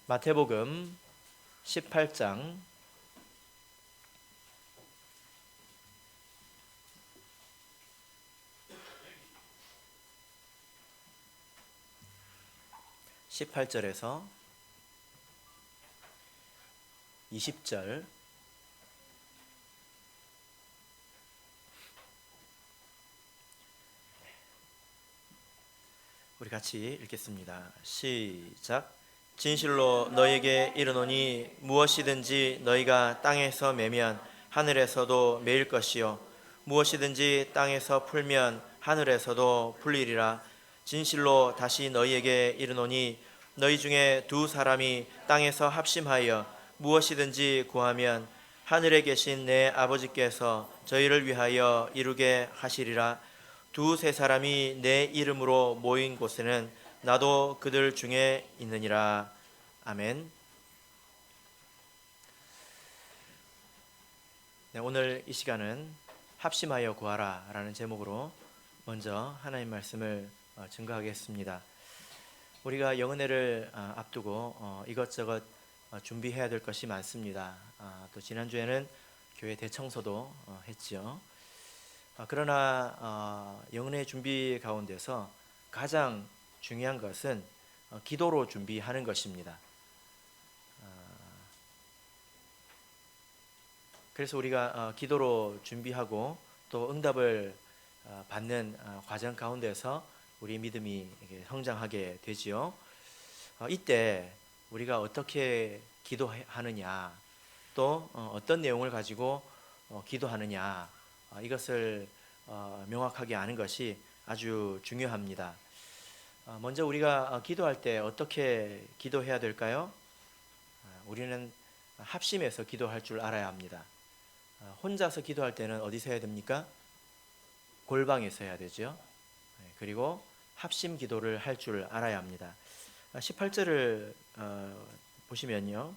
마태복음 18장 18절에서 20절 우리 같이 읽겠습니다. 시작. 진실로 너희에게 이르노니 무엇이든지 너희가 땅에서 매면 하늘에서도 매일 것이요 무엇이든지 땅에서 풀면 하늘에서도 풀리리라. 진실로 다시 너희에게 이르노니 너희 중에 두 사람이 땅에서 합심하여 무엇이든지 구하면 하늘에 계신 내 아버지께서 저희를 위하여 이루게 하시리라. 두세 사람이 내 이름으로 모인 곳에는 나도 그들 중에 있느니라. 아멘. 네, 오늘 이 시간은 합심하여 구하라 라는 제목으로 먼저 하나님 말씀을 증거하겠습니다. 우리가 영은혜를 앞두고 이것저것 준비해야 될 것이 많습니다. 또 지난주에는 교회 대청소도 했죠. 그러나 영은혜 준비 가운데서 가장 중요한 것은 기도로 준비하는 것입니다. 그래서 우리가 기도로 준비하고 또 응답을 받는 과정 가운데서 우리 믿음이 성장하게 되지요. 이때 우리가 어떻게 기도하느냐, 또 어떤 내용을 가지고 기도하느냐, 이것을 명확하게 아는 것이 아주 중요합니다. 먼저 우리가 기도할 때 어떻게 기도해야 될까요? 우리는 합심해서 기도할 줄 알아야 합니다. 혼자서 기도할 때는 어디서 해야 됩니까? 골방에서 해야 되죠. 그리고 합심 기도를 할 줄 알아야 합니다. 18절을 보시면요,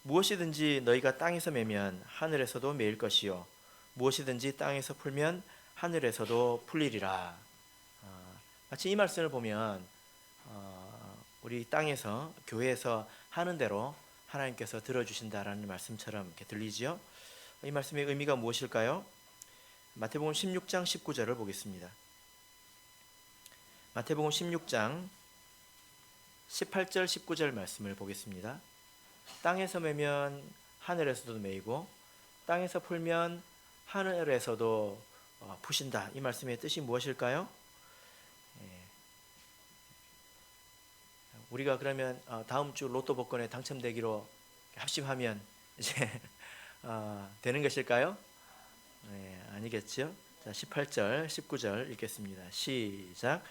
무엇이든지 너희가 땅에서 매면 하늘에서도 매일 것이요 무엇이든지 땅에서 풀면 하늘에서도 풀리리라. 마치 이 말씀을 보면 우리 땅에서 교회에서 하는 대로 하나님께서 들어주신다라는 말씀처럼 이렇게 들리지요. 이 말씀의 의미가 무엇일까요? 마태복음 16장 19절을 보겠습니다. 마태복음 16장 18절 19절 말씀을 보겠습니다. 땅에서 매면 하늘에서도 매이고 땅에서 풀면 하늘에서도 푸신다. 이 말씀의 뜻이 무엇일까요? 우리가 그러면 다음 주 로또 복권에 당첨되기로 합심하면 이제 되는 것일까요? 아니겠죠. 자, 18절 19절 읽겠습니다. 시작.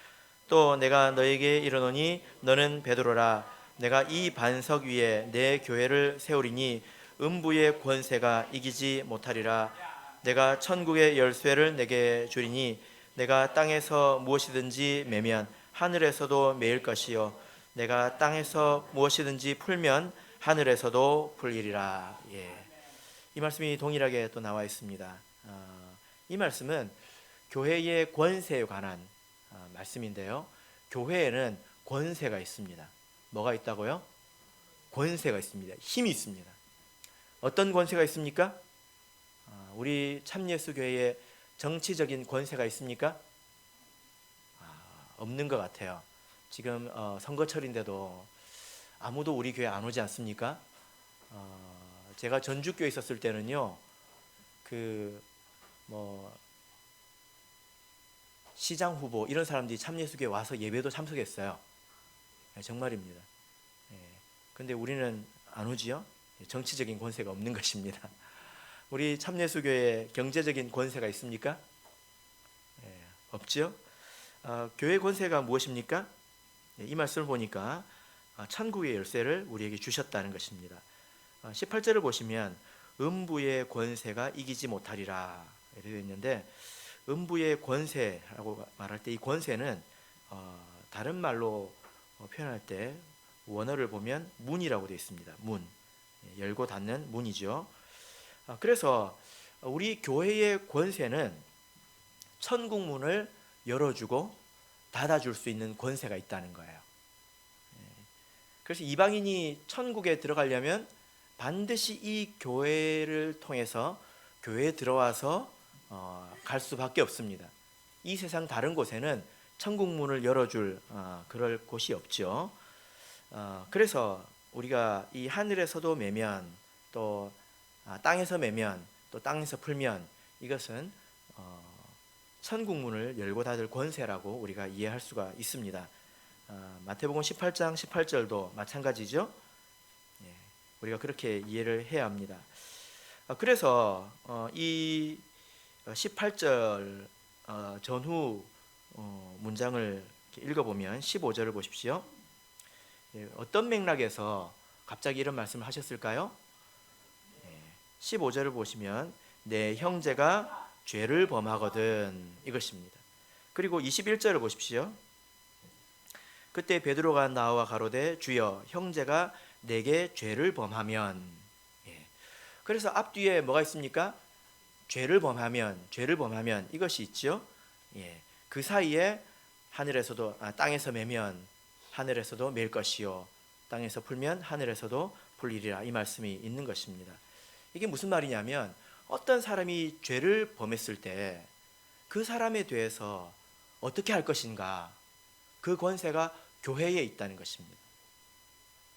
또 내가 너에게 이르노니 너는 베드로라. 내가 이 반석 위에 내 교회를 세우리니 음부의 권세가 이기지 못하리라. 내가 천국의 열쇠를 내게 주리니 내가 땅에서 무엇이든지 매면 하늘에서도 매일 것이요 내가 땅에서 무엇이든지 풀면 하늘에서도 풀리리라. 이 말씀이 동일하게 또 나와 있습니다. 이 말씀은 교회의 권세에 관한 말씀인데요, 교회에는 권세가 있습니다. 뭐가 있다고요? 권세가 있습니다. 힘이 있습니다. 어떤 권세가 있습니까? 우리 참예수교회에 정치적인 권세가 있습니까? 없는 것 같아요. 지금 선거철인데도 아무도 우리 교회 안 오지 않습니까? 제가 전주교에 있었을 때는요, 시장 후보 이런 사람들이 참예수교에 와서 예배도 참석했어요. 정말입니다. 근데 우리는 안 오지요? 정치적인 권세가 없는 것입니다. 우리 참예수교회에 경제적인 권세가 있습니까? 없지요? 교회 권세가 무엇입니까? 이 말씀을 보니까 천국의 열쇠를 우리에게 주셨다는 것입니다. 18절을 보시면 음부의 권세가 이기지 못하리라 이렇게 되어 있는데, 음부의 권세라고 말할 때 이 권세는 다른 말로 표현할 때 원어를 보면 문이라고 되어 있습니다. 문, 열고 닫는 문이죠. 그래서 우리 교회의 권세는 천국 문을 열어주고 닫아줄 수 있는 권세가 있다는 거예요. 그래서 이방인이 천국에 들어가려면 반드시 이 교회를 통해서 교회에 들어와서 갈 수밖에 없습니다. 이 세상 다른 곳에는 천국 문을 열어줄 그럴 곳이 없죠. 그래서 우리가 이 하늘에서도 매면 또 땅에서 매면 또 땅에서 풀면 이것은 천국 문을 열고 닫을 권세라고 우리가 이해할 수가 있습니다. 마태복음 18장 18절도 마찬가지죠. 우리가 그렇게 이해를 해야 합니다. 그래서 이 18절 전후 문장을 읽어보면 15절을 보십시오. 어떤 맥락에서 갑자기 이런 말씀을 하셨을까요? 15절을 보시면 내 형제가 죄를 범하거든 이것입니다. 그리고 21절을 보십시오. 그때 베드로가 나와 가로되 주여 형제가 내게 죄를 범하면. 그래서 앞뒤에 뭐가 있습니까? 죄를 범하면 이것이 있죠. 그 사이에 하늘에서도 땅에서 매면 하늘에서도 맬 것이요 땅에서 풀면 하늘에서도 풀리리라 이 말씀이 있는 것입니다. 이게 무슨 말이냐면 어떤 사람이 죄를 범했을 때 그 사람에 대해서 어떻게 할 것인가, 그 권세가 교회에 있다는 것입니다.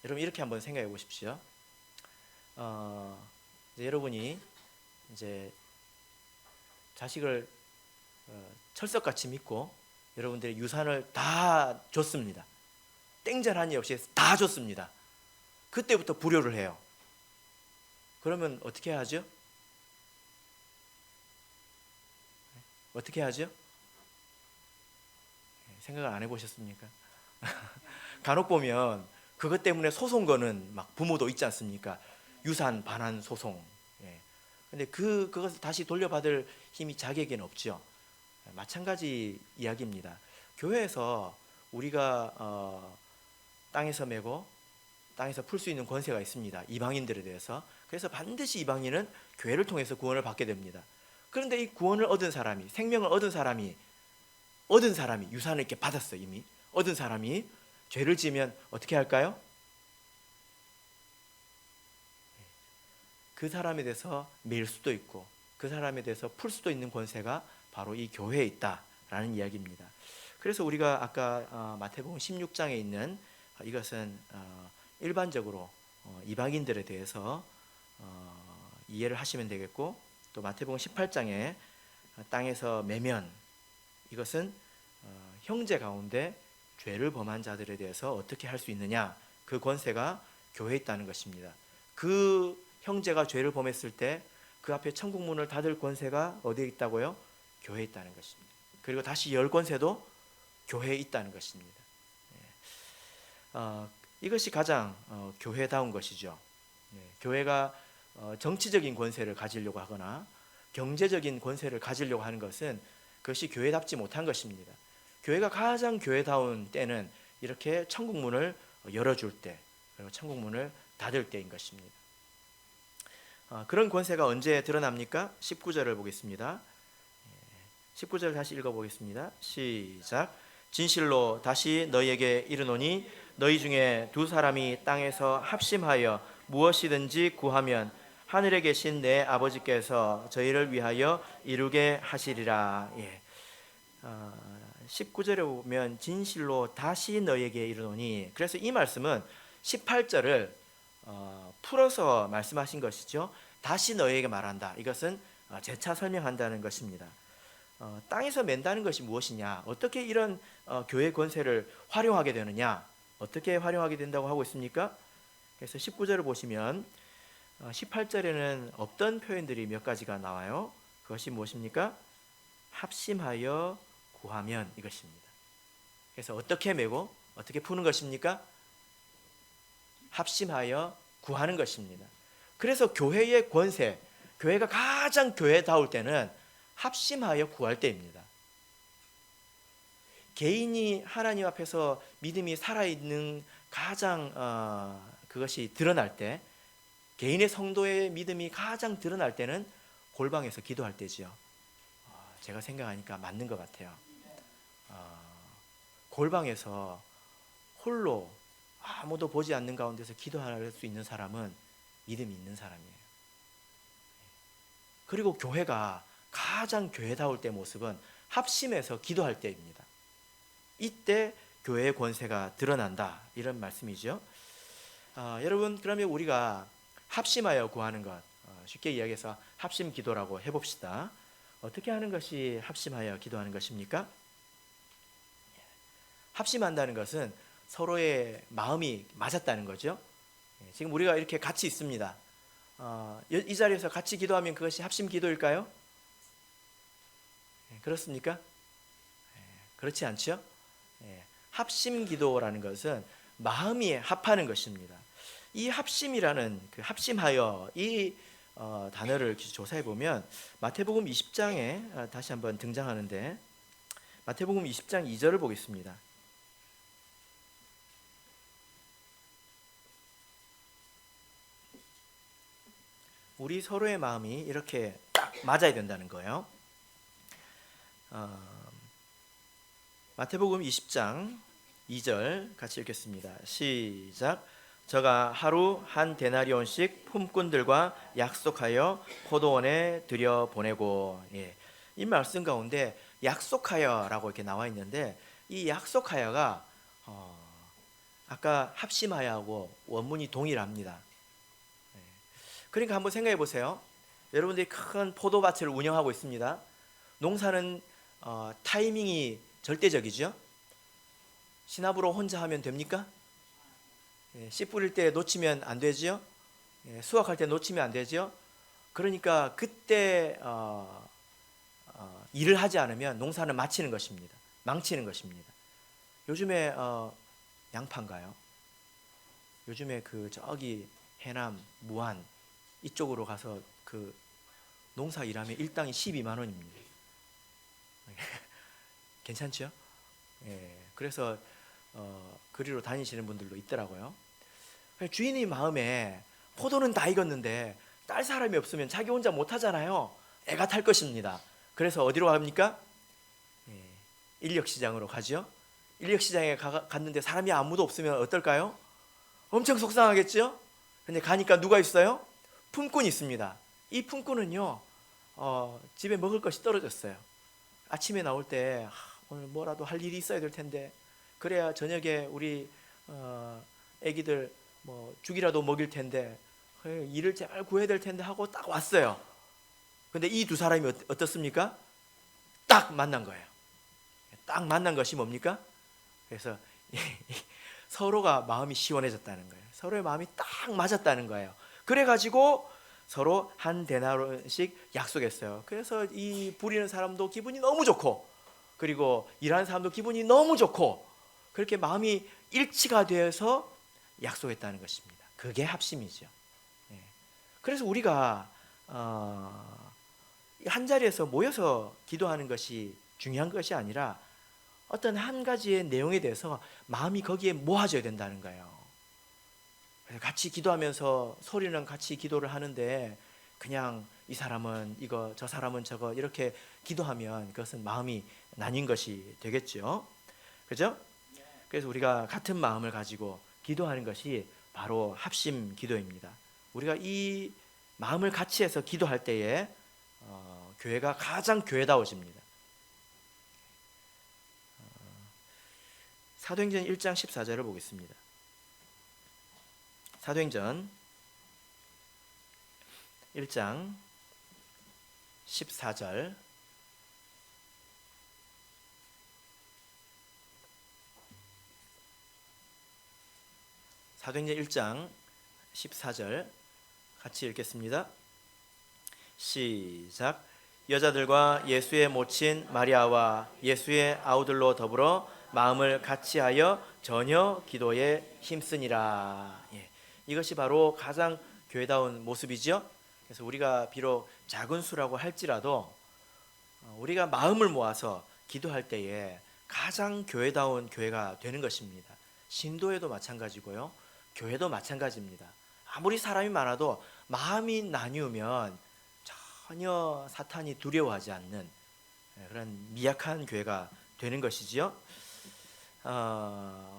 여러분 이렇게 한번 생각해 보십시오. 이제 여러분이 이제 자식을 철석같이 믿고 여러분들의 유산을 다 줬습니다. 땡전하니 없이 다 줬습니다. 그때부터 불효를 해요. 그러면 어떻게 하죠? 어떻게 하죠? 생각을 안 해보셨습니까? 간혹 보면 그것 때문에 소송 거는 막 부모도 있지 않습니까? 유산 반환 소송. 근데 그것을 다시 돌려받을 힘이 자기에게는 없죠. 마찬가지 이야기입니다. 교회에서 우리가 땅에서 메고 땅에서 풀 수 있는 권세가 있습니다. 이방인들에 대해서. 그래서 반드시 이방인은 교회를 통해서 구원을 받게 됩니다. 그런데 이 구원을 얻은 사람이, 생명을 얻은 사람이 유산을 이렇게 받았어요. 이미 얻은 사람이 죄를 지으면 어떻게 할까요? 그 사람에 대해서 매일 수도 있고 그 사람에 대해서 풀 수도 있는 권세가 바로 이 교회에 있다라는 이야기입니다. 그래서 우리가 아까 마태복음 16장에 있는 이것은 일반적으로 이방인들에 대해서 이해를 하시면 되겠고, 또 마태복음 18장에 땅에서 매면 이것은 형제 가운데 죄를 범한 자들에 대해서 어떻게 할 수 있느냐, 그 권세가 교회에 있다는 것입니다. 그 형제가 죄를 범했을 때 그 앞에 천국 문을 닫을 권세가 어디에 있다고요? 교회에 있다는 것입니다. 그리고 다시 열 권세도 교회에 있다는 것입니다. 이것이 가장 교회다운 것이죠. 교회가 정치적인 권세를 가지려고 하거나 경제적인 권세를 가지려고 하는 것은 그것이 교회답지 못한 것입니다. 교회가 가장 교회다운 때는 이렇게 천국 문을 열어줄 때, 그리고 천국 문을 닫을 때인 것입니다. 그런 권세가 언제 드러납니까? 19절을 보겠습니다. 19절 다시 읽어보겠습니다. 시작. 진실로 다시 너희에게 이르노니 너희 중에 두 사람이 땅에서 합심하여 무엇이든지 구하면 하늘에 계신 내 아버지께서 저희를 위하여 이루게 하시리라. 19절에 보면 진실로 다시 너희에게 이르노니, 그래서 이 말씀은 18절을 풀어서 말씀하신 것이죠. 다시 너희에게 말한다. 이것은 재차 설명한다는 것입니다. 땅에서 맨다는 것이 무엇이냐, 어떻게 이런 교회 권세를 활용하게 되느냐, 어떻게 활용하게 된다고 하고 있습니까? 그래서 19절을 보시면 18절에는 없던 표현들이 몇 가지가 나와요. 그것이 무엇입니까? 합심하여 구하면 이것입니다. 그래서 어떻게 메고 어떻게 푸는 것입니까? 합심하여 구하는 것입니다. 그래서 교회의 권세, 교회가 가장 교회다울 때는 합심하여 구할 때입니다. 개인이 하나님 앞에서 믿음이 살아있는 가장 그것이 드러날 때, 개인의 성도의 믿음이 가장 드러날 때는 골방에서 기도할 때지요. 제가 생각하니까 맞는 것 같아요. 골방에서 홀로 아무도 보지 않는 가운데서 기도할 수 있는 사람은 믿음이 있는 사람이에요. 그리고 교회가 가장 교회다울 때 모습은 합심해서 기도할 때입니다. 이때 교회의 권세가 드러난다, 이런 말씀이죠. 여러분, 그러면 우리가 합심하여 구하는 것, 쉽게 이야기해서 합심 기도라고 해봅시다. 어떻게 하는 것이 합심하여 기도하는 것입니까? 합심한다는 것은 서로의 마음이 맞았다는 거죠. 지금 우리가 이렇게 같이 있습니다. 이 자리에서 같이 기도하면 그것이 합심 기도일까요? 그렇습니까? 그렇지 않죠? 합심 기도라는 것은 마음이 합하는 것입니다. 이 합심이라는 그 합심하여, 이 단어를 조사해 보면 마태복음 20장에 다시 한번 등장하는데, 마태복음 20장 2절을 보겠습니다. 우리 서로의 마음이 이렇게 딱 맞아야 된다는 거예요. 마태복음 20장 2절 같이 읽겠습니다. 시작. 저가 하루 한 데나리온씩 품꾼들과 약속하여 포도원에 들여보내고. 이 말씀 가운데 약속하여라고 이렇게 나와 있는데, 이 약속하여가 아까 합심하여하고 원문이 동일합니다. 그러니까 한번 생각해 보세요. 여러분들이 큰 포도밭을 운영하고 있습니다. 농사는 타이밍이 절대적이죠. 시나브로 혼자 하면 됩니까? 씨 뿌릴 때 놓치면 안 되죠. 수확할 때 놓치면 안 되죠. 그러니까 그때 일을 하지 않으면 농사는 마치는 것입니다. 망치는 것입니다. 요즘에 양파인가요? 요즘에 그 저기 해남, 무안 이쪽으로 가서 그 농사 일하면 일당이 12만 원입니다. 괜찮죠? 그래서 그리로 다니시는 분들도 있더라고요. 주인의 마음에 포도는 다 익었는데 딸 사람이 없으면 자기 혼자 못 하잖아요. 애가 탈 것입니다. 그래서 어디로 갑니까? 인력시장으로 가죠. 인력시장에 갔는데 사람이 아무도 없으면 어떨까요? 엄청 속상하겠죠? 근데 가니까 누가 있어요? 품꾼이 있습니다. 이 품꾼은요, 집에 먹을 것이 떨어졌어요. 아침에 나올 때 오늘 뭐라도 할 일이 있어야 될 텐데, 그래야 저녁에 우리 애기들 뭐 죽이라도 먹일 텐데, 일을 잘 구해야 될 텐데 하고 딱 왔어요. 근데 이 두 사람이 어떻습니까? 딱 만난 거예요. 딱 만난 것이 뭡니까? 그래서 서로가 마음이 시원해졌다는 거예요. 서로의 마음이 딱 맞았다는 거예요. 그래가지고 서로 한 데나리온씩 약속했어요. 그래서 이 부리는 사람도 기분이 너무 좋고, 그리고 일하는 사람도 기분이 너무 좋고, 그렇게 마음이 일치가 되어서 약속했다는 것입니다. 그게 합심이죠. 그래서 우리가 한 자리에서 모여서 기도하는 것이 중요한 것이 아니라 어떤 한 가지의 내용에 대해서 마음이 거기에 모아져야 된다는 거예요. 그래서 같이 기도하면서 소리는 같이 기도를 하는데, 그냥 이 사람은 이거 저 사람은 저거 이렇게 기도하면 그것은 마음이 나뉜 것이 되겠죠. 그죠? 그래서 우리가 같은 마음을 가지고 기도하는 것이 바로 합심 기도입니다. 우리가 이 마음을 같이 해서 기도할 때에 교회가 가장 교회다워집니다. 사도행전 1장 14절을 보겠습니다. 사도행전 1장 14절. 사도행전 1장 14절 같이 읽겠습니다. 시작. 여자들과 예수의 모친 마리아와 예수의 아우들로 더불어 마음을 같이하여 전혀 기도에 힘쓰니라. 이것이 바로 가장 교회다운 모습이죠. 그래서 우리가 비록 작은 수라고 할지라도 우리가 마음을 모아서 기도할 때에 가장 교회다운 교회가 되는 것입니다. 신도에도 마찬가지고요, 교회도 마찬가지입니다. 아무리 사람이 많아도 마음이 나뉘면 전혀 사탄이 두려워하지 않는 그런 미약한 교회가 되는 것이지요.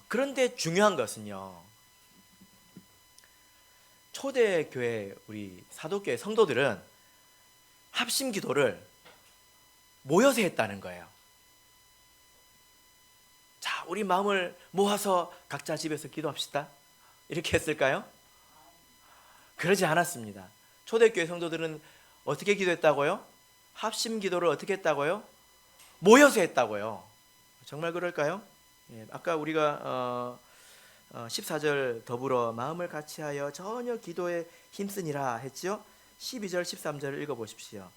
그런데 중요한 것은요, 초대교회 우리 사도교회 성도들은 합심 기도를 모여서 했다는 거예요. 자, 우리 마음을 모아서 각자 집에서 기도합시다. 이렇게 했을까요? 그러지 않았습니다. 초대교회 성도들은 어떻게 기도했다고요? 합심 기도를 어떻게 했다고요? 모여서 했다고요. 정말 그럴까요? 예, 아까 우리가 14절 더불어 마음을 같이하여 전혀 기도에 힘쓰니라 했죠. 12절 13절을 읽어보십시오.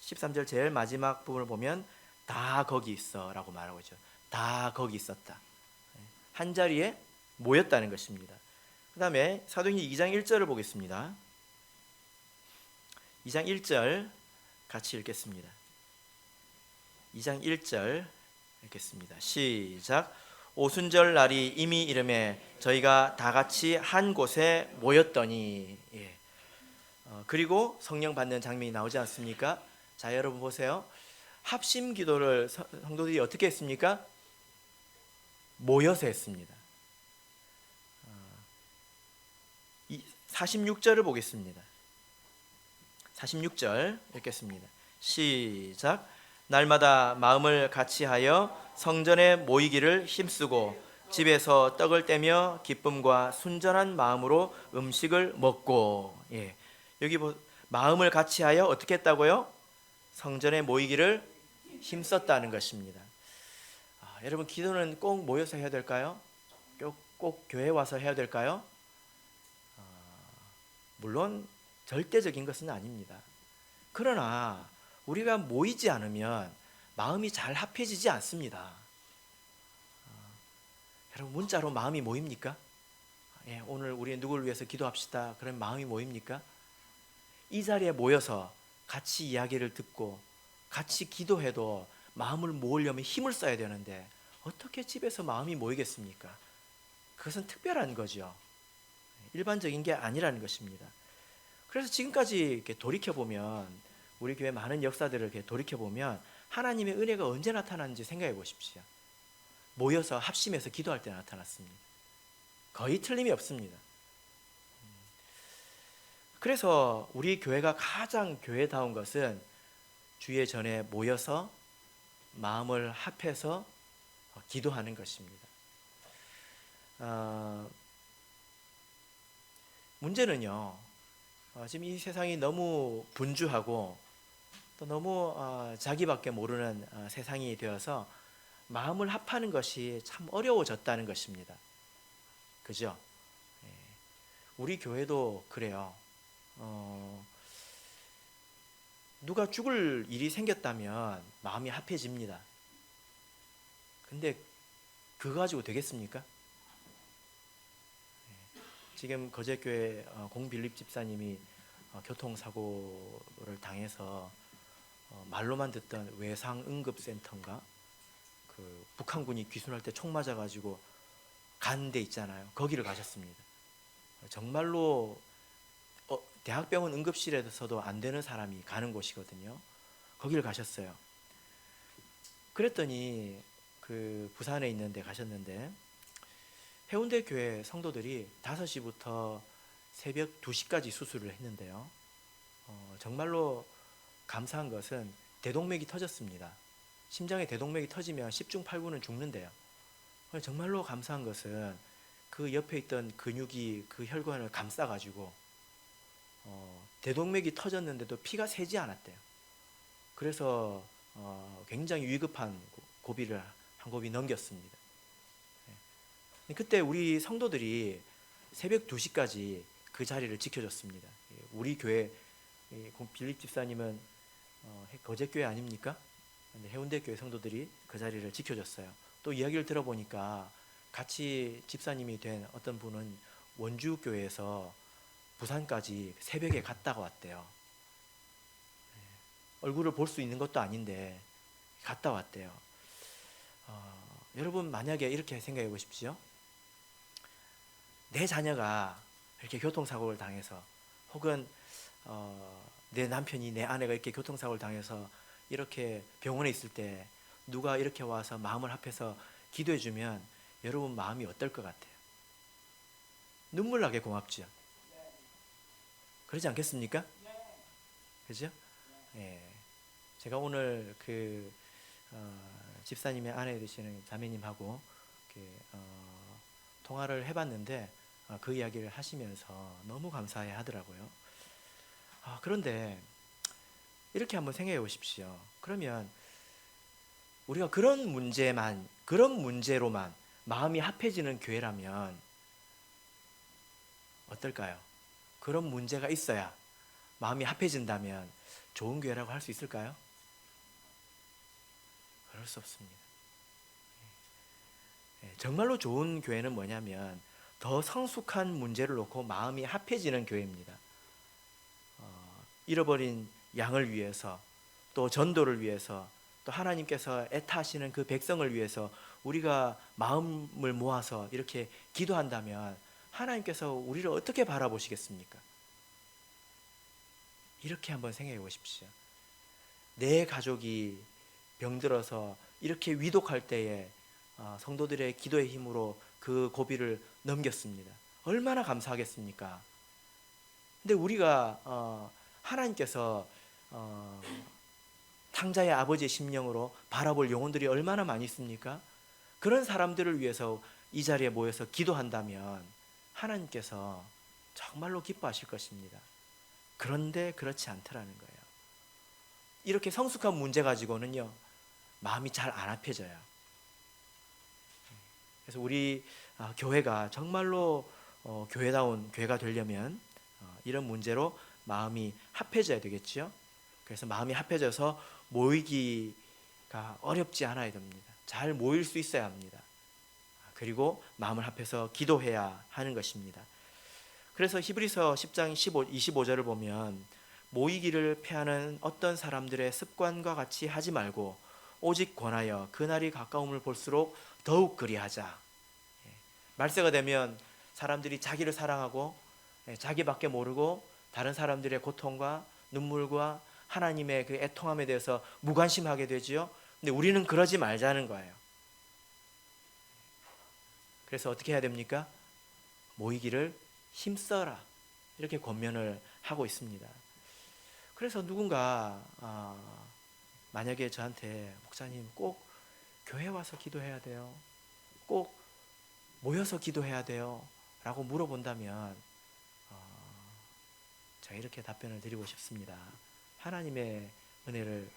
13절 제일 마지막 부분을 보면 다 거기 있어 라고 말하고 있죠. 다 거기 있었다. 한 자리에 모였다는 것입니다. 그 다음에 사도행전 2장 1절을 보겠습니다. 2장 1절 같이 읽겠습니다. 2장 1절 읽겠습니다. 시작. 오순절 날이 이미 이름에 저희가 다 같이 한 곳에 모였더니. 예. 그리고 성령 받는 장면이 나오지 않습니까? 자, 여러분 보세요. 합심 기도를 성도들이 어떻게 했습니까? 모여서 했습니다. 46절을 보겠습니다. 46절 읽겠습니다. 시작. 날마다 마음을 같이하여 성전에 모이기를 힘쓰고 집에서 떡을 떼며 기쁨과 순전한 마음으로 음식을 먹고. 예. 여기 마음을 같이하여 어떻게 했다고요? 성전에 모이기를 힘썼다는 것입니다. 여러분 기도는 꼭 모여서 해야 될까요? 꼭 교회 와서 해야 될까요? 물론 절대적인 것은 아닙니다. 그러나 우리가 모이지 않으면 마음이 잘 합해지지 않습니다. 여러분 문자로 마음이 모입니까? 예, 오늘 우리 누구를 위해서 기도합시다. 그런 마음이 모입니까? 이 자리에 모여서 같이 이야기를 듣고 같이 기도해도 마음을 모으려면 힘을 써야 되는데 어떻게 집에서 마음이 모이겠습니까? 그것은 특별한 거죠. 일반적인 게 아니라는 것입니다. 그래서 지금까지 이렇게 돌이켜보면 우리 교회 많은 역사들을 이렇게 돌이켜보면 하나님의 은혜가 언제 나타났는지 생각해 보십시오. 모여서 합심해서 기도할 때 나타났습니다. 거의 틀림이 없습니다. 그래서 우리 교회가 가장 교회다운 것은 주의 전에 모여서 마음을 합해서 기도하는 것입니다. 문제는요, 지금 이 세상이 너무 분주하고 또 너무 자기밖에 모르는 세상이 되어서 마음을 합하는 것이 참 어려워졌다는 것입니다. 그죠? 우리 교회도 그래요. 누가 죽을 일이 생겼다면 마음이 합해집니다. 근데 그거 가지고 되겠습니까? 지금 거제교회 공빌립 집사님이 교통사고를 당해서 말로만 듣던 외상응급센터인가, 그 북한군이 귀순할 때 총 맞아가지고 간 데 있잖아요. 거기를 가셨습니다. 정말로 대학병원 응급실에서도 안 되는 사람이 가는 곳이거든요. 거기를 가셨어요. 그랬더니 그 부산에 있는 데 가셨는데 해운대 교회 성도들이 5시부터 새벽 2시까지 수술을 했는데요. 정말로 감사한 것은 대동맥이 터졌습니다. 심장에 대동맥이 터지면 10중 8구는 죽는데요. 정말로 감사한 것은 그 옆에 있던 근육이 그 혈관을 감싸가지고 대동맥이 터졌는데도 피가 새지 않았대요. 그래서 굉장히 위급한 고비를 한 고비 넘겼습니다. 그때 우리 성도들이 새벽 2시까지 그 자리를 지켜줬습니다. 우리 교회 빌립 집사님은 거제교회 아닙니까? 해운대 교회 성도들이 그 자리를 지켜줬어요. 또 이야기를 들어보니까 같이 집사님이 된 어떤 분은 원주교회에서 부산까지 새벽에 갔다가 왔대요. 얼굴을 볼 수 있는 것도 아닌데 갔다 왔대요. 여러분 만약에 이렇게 생각해 보십시오. 내 자녀가 이렇게 교통사고를 당해서 혹은 내 남편이 내 아내가 이렇게 교통사고를 당해서 이렇게 병원에 있을 때 누가 이렇게 와서 마음을 합해서 기도해 주면 여러분 마음이 어떨 것 같아요? 눈물 나게 고맙죠. 그러지 않겠습니까? 그죠? 예. 제가 오늘 집사님의 아내 되시는 자매님하고 통화를 해봤는데 그 이야기를 하시면서 너무 감사해 하더라고요. 그런데 이렇게 한번 생각해 보십시오. 그러면 우리가 그런 문제로만 마음이 합해지는 교회라면 어떨까요? 그런 문제가 있어야 마음이 합해진다면 좋은 교회라고 할 수 있을까요? 그럴 수 없습니다. 정말로 좋은 교회는 뭐냐면 더 성숙한 문제를 놓고 마음이 합해지는 교회입니다. 잃어버린 양을 위해서, 또 전도를 위해서, 또 하나님께서 애타하시는 그 백성을 위해서 우리가 마음을 모아서 이렇게 기도한다면 하나님께서 우리를 어떻게 바라보시겠습니까? 이렇게 한번 생각해 보십시오. 내 가족이 병들어서 이렇게 위독할 때에 성도들의 기도의 힘으로 그 고비를 넘겼습니다. 얼마나 감사하겠습니까? 근데 우리가 하나님께서 탕자의 아버지의 심령으로 바라볼 영혼들이 얼마나 많이 있습니까? 그런 사람들을 위해서 이 자리에 모여서 기도한다면 하나님께서 정말로 기뻐하실 것입니다. 그런데 그렇지 않더라는 거예요. 이렇게 성숙한 문제 가지고는요, 마음이 잘 안 합해져요. 그래서 우리 교회가 정말로 교회다운 교회가 되려면 이런 문제로 마음이 합해져야 되겠죠. 그래서 마음이 합해져서 모이기가 어렵지 않아야 됩니다. 잘 모일 수 있어야 합니다. 그리고 마음을 합해서 기도해야 하는 것입니다. 그래서 히브리서 10장 25절을 보면 모이기를 패하는 어떤 사람들의 습관과 같이 하지 말고 오직 권하여 그날이 가까움을 볼수록 더욱 그리하자. 말세가 되면 사람들이 자기를 사랑하고 자기밖에 모르고 다른 사람들의 고통과 눈물과 하나님의 그 애통함에 대해서 무관심하게 되지요. 근데 우리는 그러지 말자는 거예요. 그래서 어떻게 해야 됩니까? 모이기를 힘써라, 이렇게 권면을 하고 있습니다. 그래서 누군가 만약에 저한테 목사님 꼭 교회 와서 기도해야 돼요, 꼭 모여서 기도해야 돼요 라고 물어본다면 제가 이렇게 답변을 드리고 싶습니다. 하나님의 은혜를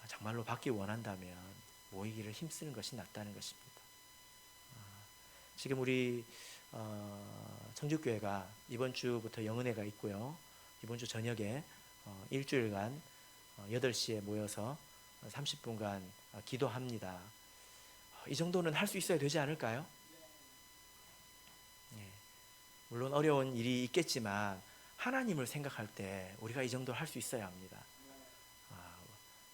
정말로 받기 원한다면 모이기를 힘쓰는 것이 낫다는 것입니다. 지금 우리 청주교회가 이번 주부터 영은회가 있고요, 이번 주 저녁에 일주일간 8시에 모여서 30분간 기도합니다. 이 정도는 할 수 있어야 되지 않을까요? 물론 어려운 일이 있겠지만 하나님을 생각할 때 우리가 이 정도 할 수 있어야 합니다.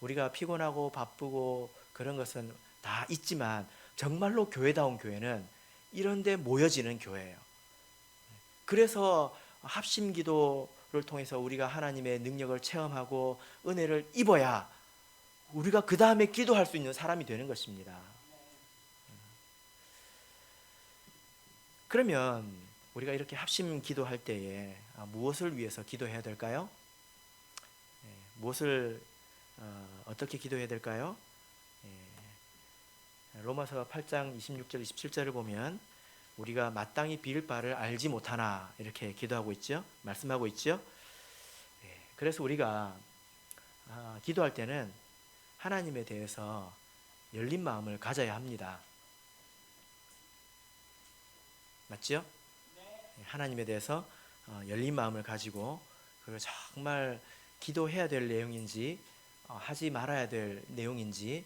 우리가 피곤하고 바쁘고 그런 것은 다 있지만 정말로 교회다운 교회는 이런 데 모여지는 교회예요. 그래서 합심 기도를 통해서 우리가 하나님의 능력을 체험하고 은혜를 입어야 우리가 그 다음에 기도할 수 있는 사람이 되는 것입니다. 그러면 우리가 이렇게 합심 기도할 때에 무엇을 위해서 기도해야 될까요? 무엇을 어떻게 기도해야 될까요? 로마서 8장 26절 27절을 보면 우리가 마땅히 빌 바를 알지 못하나 이렇게 기도하고 있죠. 말씀하고 있죠. 그래서 우리가 기도할 때는 하나님에 대해서 열린 마음을 가져야 합니다. 맞죠? 하나님에 대해서 열린 마음을 가지고 그리고 정말 기도해야 될 내용인지 하지 말아야 될 내용인지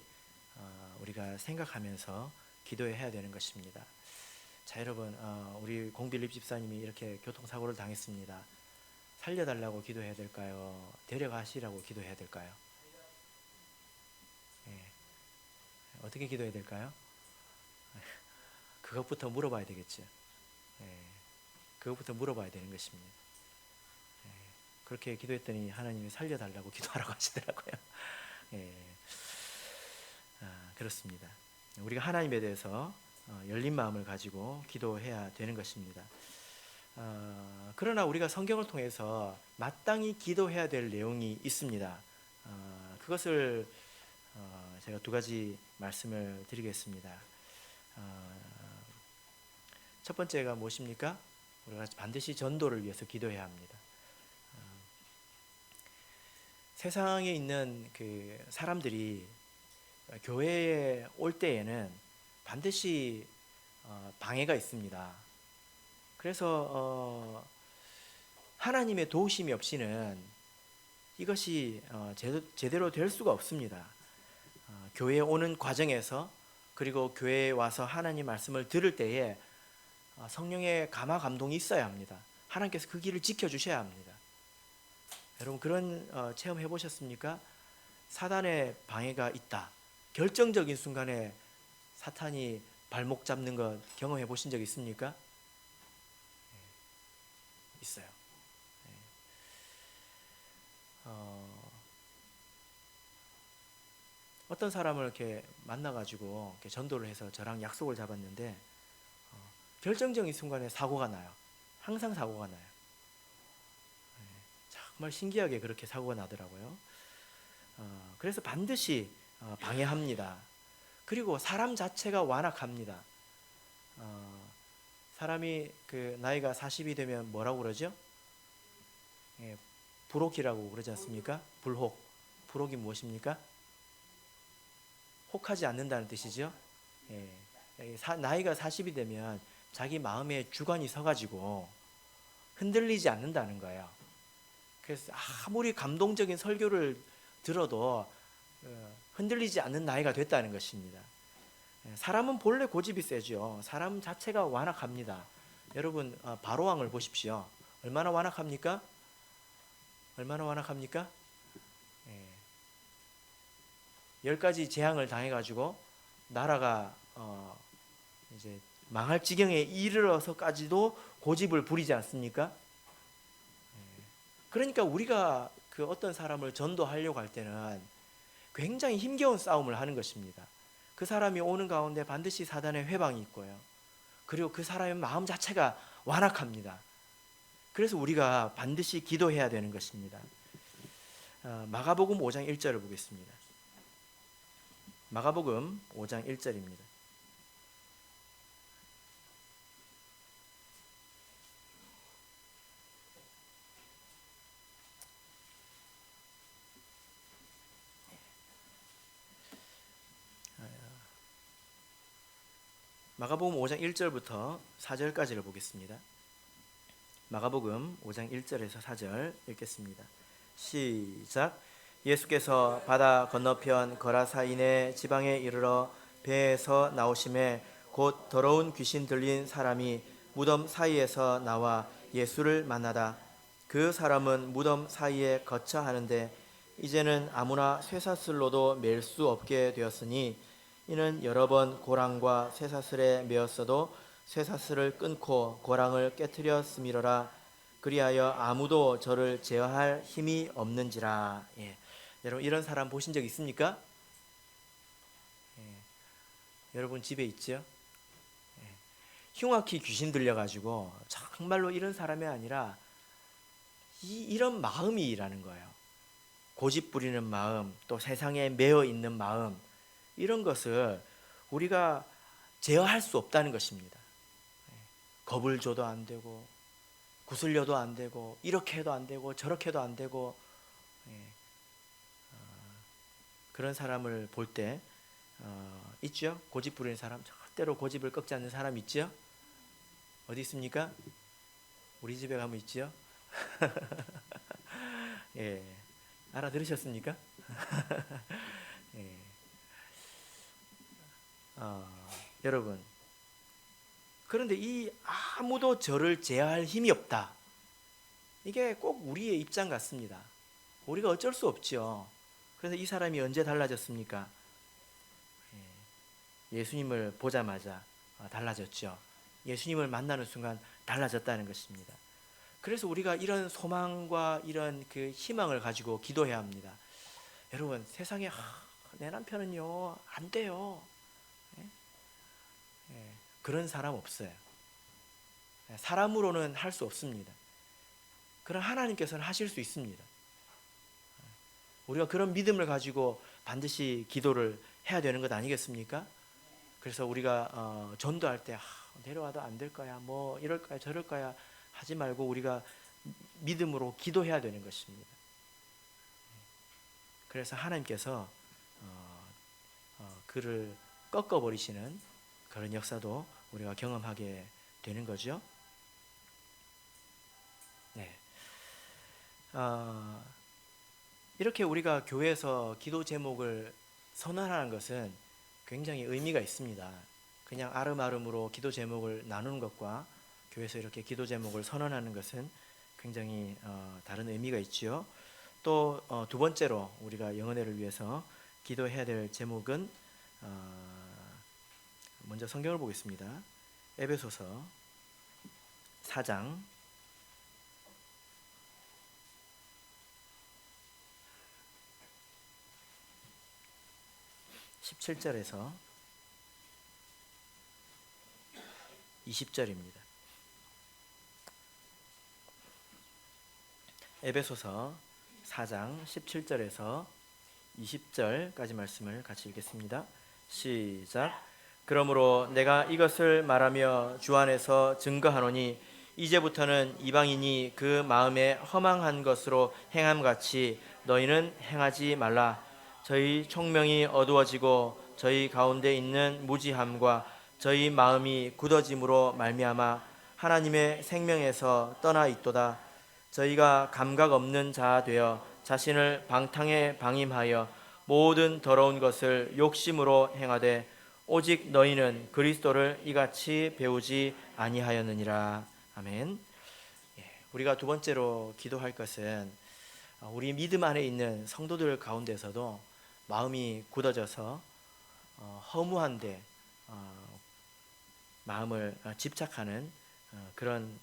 우리가 생각하면서 기도해야 되는 것입니다. 자, 여러분, 우리 공빌립 집사님이 이렇게 교통사고를 당했습니다. 살려달라고 기도해야 될까요? 데려가시라고 기도해야 될까요? 어떻게 기도해야 될까요? 그것부터 물어봐야 되겠죠. 그것부터 물어봐야 되는 것입니다. 그렇게 기도했더니 하나님이 살려달라고 기도하라고 하시더라고요. 그렇습니다. 우리가 하나님에 대해서 열린 마음을 가지고 기도해야 되는 것입니다. 그러나 우리가 성경을 통해서 마땅히 기도해야 될 내용이 있습니다. 그것을 제가 두 가지 말씀을 드리겠습니다. 첫 번째가 무엇입니까? 우리가 반드시 전도를 위해서 기도해야 합니다. 세상에 있는 그 사람들이 교회에 올 때에는 반드시 방해가 있습니다. 그래서 하나님의 도우심이 없이는 이것이 제대로 될 수가 없습니다. 교회에 오는 과정에서, 그리고 교회에 와서 하나님 말씀을 들을 때에 성령의 감화 감동이 있어야 합니다. 하나님께서 그 길을 지켜주셔야 합니다. 여러분 그런 체험 해보셨습니까? 사단의 방해가 있다. 결정적인 순간에 사탄이 발목 잡는 것 경험해 보신 적 있습니까? 있어요. 어떤 사람을 이렇게 만나가지고 이렇게 전도를 해서 저랑 약속을 잡았는데 결정적인 순간에 사고가 나요. 항상 사고가 나요. 정말 신기하게 그렇게 사고가 나더라고요. 그래서 반드시 방해합니다. 그리고 사람 자체가 완악합니다. 사람이 그 나이가 40이 되면 뭐라고 그러죠? 불혹이라고 그러지 않습니까? 불혹. 불혹이 무엇입니까? 혹하지 않는다는 뜻이죠. 나이가 40이 되면 자기 마음에 주관이 서가지고 흔들리지 않는다는 거예요. 그래서 아무리 감동적인 설교를 들어도 흔들리지 않는 나이가 됐다는 것입니다. 사람은 본래 고집이 세죠. 사람 자체가 완악합니다. 여러분 바로왕을 보십시오. 얼마나 완악합니까? 얼마나 완악합니까? 10가지 재앙을 당해가지고 나라가 이제 망할 지경에 이르러서까지도 고집을 부리지 않습니까? 그러니까 우리가 그 어떤 사람을 전도하려고 할 때는 굉장히 힘겨운 싸움을 하는 것입니다. 그 사람이 오는 가운데 반드시 사단의 회방이 있고요. 그리고 그 사람의 마음 자체가 완악합니다. 그래서 우리가 반드시 기도해야 되는 것입니다. 마가복음 5장 1절을 보겠습니다. 마가복음 5장 1절입니다. 마가복음 5장 1절부터 4절까지를 보겠습니다. 마가복음 5장 1절에서 4절 읽겠습니다. 시작. 예수께서 바다 건너편 거라사인의 지방에 이르러 배에서 나오심에 곧 더러운 귀신 들린 사람이 무덤 사이에서 나와 예수를 만나다. 그 사람은 무덤 사이에 거처하는데 이제는 아무나 쇠사슬로도 맬 수 없게 되었으니 이는 여러 번 고랑과 쇠사슬에 매었어도 쇠사슬을 끊고 고랑을 깨트렸음이로라. 그리하여 아무도 저를 제어할 힘이 없는지라. 여러분 이런 사람 보신 적 있습니까? 여러분 집에 있죠? 흉악히 귀신 들려가지고 정말로 이런 사람이 아니라 이런 마음이라는 거예요. 고집 부리는 마음, 또 세상에 매여 있는 마음, 이런 것을 우리가 제어할 수 없다는 것입니다. 겁을 줘도 안 되고 구슬려도 안 되고 이렇게 해도 안 되고 저렇게 해도 안 되고 그런 사람을 볼 때 있죠? 고집 부리는 사람, 절대로 고집을 꺾지 않는 사람 있죠? 어디 있습니까? 우리 집에 가면 있죠? 예, 알아들으셨습니까? 예. 여러분 그런데 이 아무도 저를 제어할 힘이 없다, 이게 꼭 우리의 입장 같습니다. 우리가 어쩔 수 없죠. 그래서 이 사람이 언제 달라졌습니까? 예수님을 보자마자 달라졌죠. 예수님을 만나는 순간 달라졌다는 것입니다. 그래서 우리가 이런 소망과 이런 그 희망을 가지고 기도해야 합니다. 여러분 세상에 내 남편은요 안 돼요, 그런 사람 없어요. 사람으로는 할 수 없습니다. 그러나 하나님께서는 하실 수 있습니다. 우리가 그런 믿음을 가지고 반드시 기도를 해야 되는 것 아니겠습니까? 그래서 우리가 전도할 때 내려와도 안 될 거야, 뭐 이럴 거야 저럴 거야 하지 말고 우리가 믿음으로 기도해야 되는 것입니다. 그래서 하나님께서 그를 꺾어버리시는 그런 역사도 우리가 경험하게 되는 거죠. 네. 이렇게 우리가 교회에서 기도 제목을 선언하는 것은 굉장히 의미가 있습니다. 그냥 아름아름으로 기도 제목을 나누는 것과 교회에서 이렇게 기도 제목을 선언하는 것은 굉장히 다른 의미가 있지요. 또 두 번째로 우리가 영혼회를 위해서 기도해야 될 제목은 먼저 성경을 보겠습니다. 에베소서 4장 17절에서 20절입니다. 에베소서 4장 17절에서 20절까지 말씀을 같이 읽겠습니다. 시작. 그러므로 내가 이것을 말하며 주 안에서 증거하노니 이제부터는 이방인이 그 마음에 허망한 것으로 행함같이 너희는 행하지 말라. 저희 총명이 어두워지고 저희 가운데 있는 무지함과 저희 마음이 굳어짐으로 말미암아 하나님의 생명에서 떠나 있도다. 저희가 감각 없는 자 되어 자신을 방탕에 방임하여 모든 더러운 것을 욕심으로 행하되 오직 너희는 그리스도를 이같이 배우지 아니하였느니라. 아멘. 우리가 두 번째로 기도할 것은 우리 믿음 안에 있는 성도들 가운데서도 마음이 굳어져서 허무한데 마음을 집착하는 그런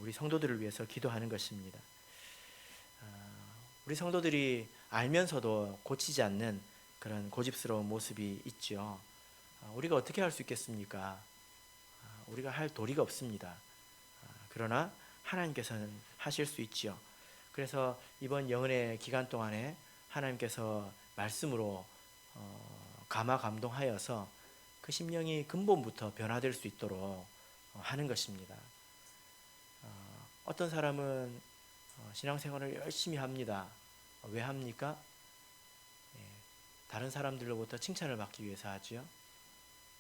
우리 성도들을 위해서 기도하는 것입니다. 우리 성도들이 알면서도 고치지 않는 그런 고집스러운 모습이 있죠. 우리가 어떻게 할 수 있겠습니까? 우리가 할 도리가 없습니다. 그러나 하나님께서는 하실 수 있지요. 그래서 이번 영혼의 기간 동안에 하나님께서 말씀으로 감화 감동하여서 그 심령이 근본부터 변화될 수 있도록 하는 것입니다. 어떤 사람은 신앙생활을 열심히 합니다. 왜 합니까? 다른 사람들로부터 칭찬을 받기 위해서 하지요.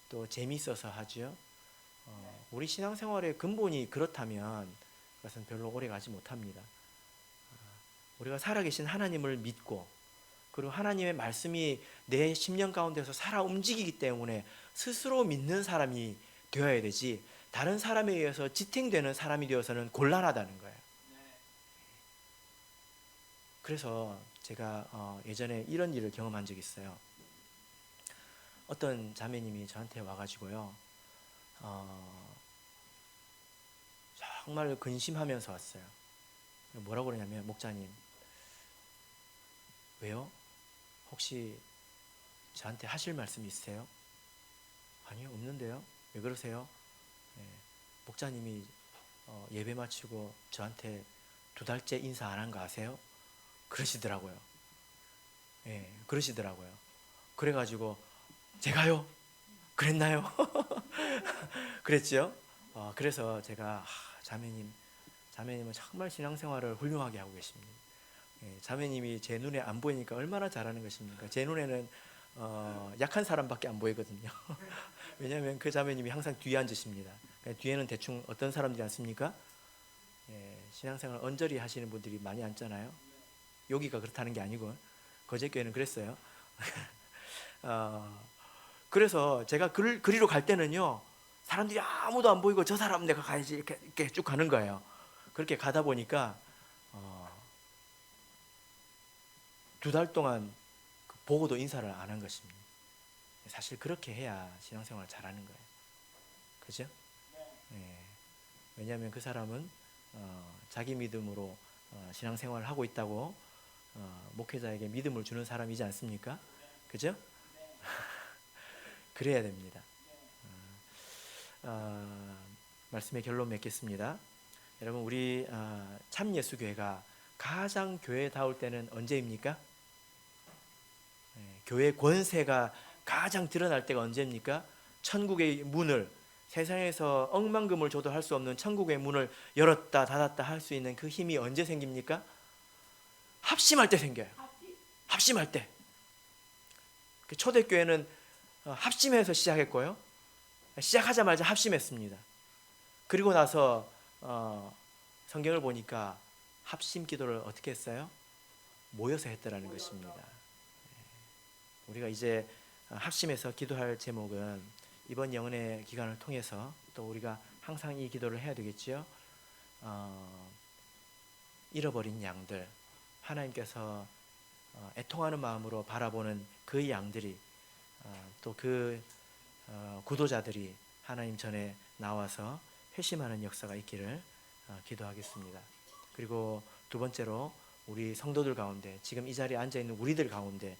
또 재미있어서 하지요. 우리 신앙생활의 근본이 그렇다면 그것은 별로 오래 가지 못합니다. 우리가 살아계신 하나님을 믿고 그리고 하나님의 말씀이 내 심령 가운데서 살아 움직이기 때문에 스스로 믿는 사람이 되어야 되지, 다른 사람에 의해서 지탱되는 사람이 되어서는 곤란하다는 거예요. 그래서 제가 예전에 이런 일을 경험한 적이 있어요. 어떤 자매님이 저한테 와가지고요, 정말 근심하면서 왔어요. 뭐라고 그러냐면, 목사님, 왜요? 혹시 저한테 하실 말씀 있으세요? 아니요, 없는데요. 왜 그러세요? 목사님이 예배 마치고 저한테 2달째 인사 안 한 거 아세요? 그러시더라고요. 그러시더라고요. 그래가지고 제가요? 그랬나요? 그랬죠? 그래서 제가 자매님은 정말 신앙생활을 훌륭하게 하고 계십니다. 자매님이 제 눈에 안 보이니까 얼마나 잘하는 것입니까? 제 눈에는 약한 사람밖에 안 보이거든요. 왜냐하면 그 자매님이 항상 뒤에 앉으십니다. 뒤에는 대충 어떤 사람들이 앉습니까? 신앙생활 언저리 하시는 분들이 많이 앉잖아요. 여기가 그렇다는 게 아니고 거제교회는 그랬어요. 그래서 제가 그리로 갈 때는요, 사람들이 아무도 안 보이고 저 사람 내가 가야지 이렇게 쭉 가는 거예요. 그렇게 가다 보니까 2달 동안 보고도 인사를 안 한 것입니다. 사실 그렇게 해야 신앙생활을 잘하는 거예요. 그죠? 왜냐하면 그 사람은 자기 믿음으로 신앙생활을 하고 있다고 목회자에게 믿음을 주는 사람이지 않습니까? 그죠? 그래야 됩니다. 말씀의 결론 맺겠습니다. 여러분, 우리 참예수교회가 가장 교회다울 때는 언제입니까? 교회 권세가 가장 드러날 때가 언제입니까? 천국의 문을, 세상에서 억만금을 줘도 할 수 없는 천국의 문을 열었다 닫았다 할 수 있는 그 힘이 언제 생깁니까? 합심할 때 생겨요. 합심할 때. 초대교회는 합심해서 시작했고요. 시작하자마자 합심했습니다. 그리고 나서 성경을 보니까 합심 기도를 어떻게 했어요? 모여서 했더라는 것입니다. 우리가 이제 합심해서 기도할 제목은 이번 영혼의 기간을 통해서 또 우리가 항상 이 기도를 해야 되겠지요. 잃어버린 양들, 하나님께서 애통하는 마음으로 바라보는 그 양들이, 또 그 구도자들이 하나님 전에 나와서 회심하는 역사가 있기를 기도하겠습니다. 그리고 두 번째로 우리 성도들 가운데, 지금 이 자리에 앉아 있는 우리들 가운데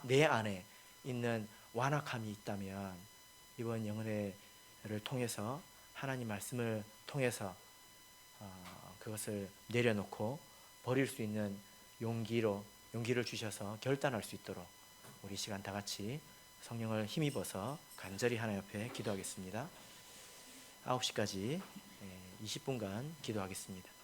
내 안에 있는 완악함이 있다면 이번 영혼회를 통해서 하나님 말씀을 통해서 그것을 내려놓고 버릴 수 있는 용기를 주셔서 결단할 수 있도록 우리 시간 다 같이 성령을 힘입어서 간절히 하나님 앞에 기도하겠습니다. 9시까지 20분간 기도하겠습니다.